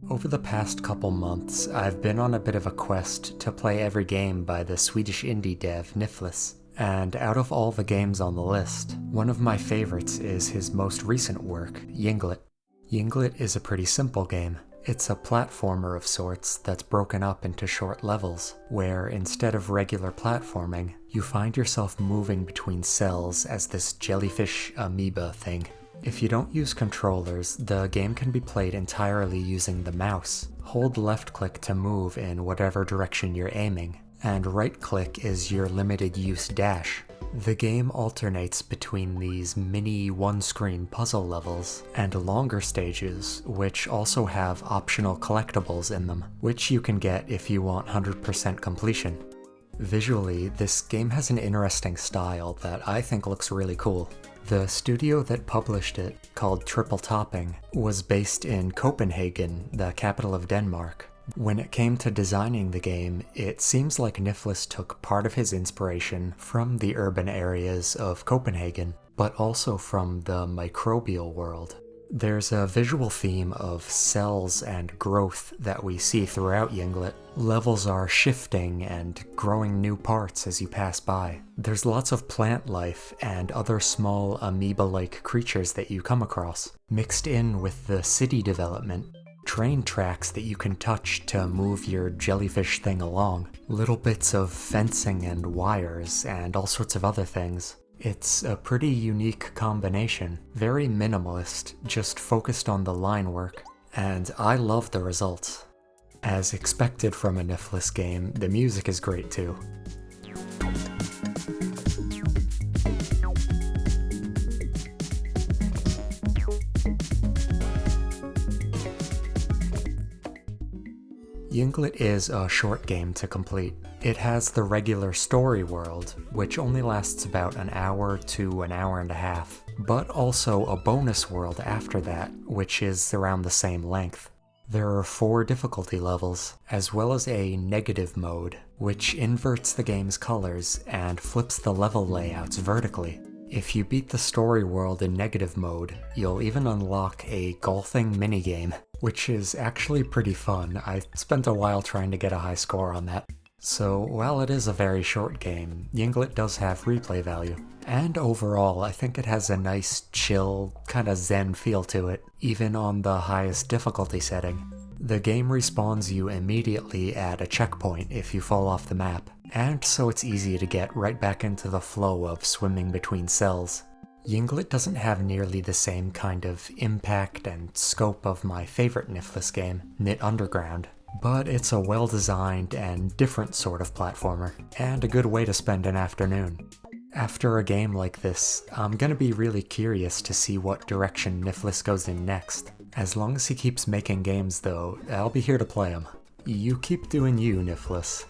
Over the past couple months, I've been on a bit of a quest to play every game by the Swedish indie dev Nifflas. And out of all the games on the list, one of my favorites is his most recent work, Ynglet. Ynglet is a pretty simple game. It's a platformer of sorts that's broken up into short levels, where instead of regular platforming, you find yourself moving between cells as this jellyfish amoeba thing. If you don't use controllers, the game can be played entirely using the mouse. Hold left click to move in whatever direction you're aiming, and right click is your limited use dash. The game alternates between these mini one-screen puzzle levels and longer stages, which also have optional collectibles in them, which you can get if you want 100% completion. Visually, this game has an interesting style that I think looks really cool. The studio that published it, called Triple Topping, was based in Copenhagen, the capital of Denmark. When it came to designing the game, it seems like Nifflas took part of his inspiration from the urban areas of Copenhagen, but also from the microbial world. There's a visual theme of cells and growth that we see throughout Ynglet. Levels are shifting and growing new parts as you pass by. There's lots of plant life and other small amoeba-like creatures that you come across, mixed in with the city development. Train tracks that you can touch to move your jellyfish thing along, little bits of fencing and wires, and all sorts of other things. It's a pretty unique combination, very minimalist, just focused on the line work, and I love the results. As expected from a Nifflas game, the music is great too. Ynglet is a short game to complete. It has the regular story world, which only lasts about an hour to an hour and a half, but also a bonus world after that, which is around the same length. There are 4 difficulty levels, as well as a negative mode, which inverts the game's colors and flips the level layouts vertically. If you beat the story world in negative mode, you'll even unlock a golfing minigame, which is actually pretty fun. I spent a while trying to get a high score on that. So while it is a very short game, Ynglet does have replay value. And overall, I think it has a nice, chill, kinda zen feel to it, even on the highest difficulty setting. The game respawns you immediately at a checkpoint if you fall off the map, and so it's easy to get right back into the flow of swimming between cells. Ynglet doesn't have nearly the same kind of impact and scope of my favorite Nifflas game, Knytt Underground, but it's a well-designed and different sort of platformer, and a good way to spend an afternoon. After a game like this, I'm gonna be really curious to see what direction Nifflas goes in next. As long as he keeps making games though, I'll be here to play him. You keep doing you, Nifflas.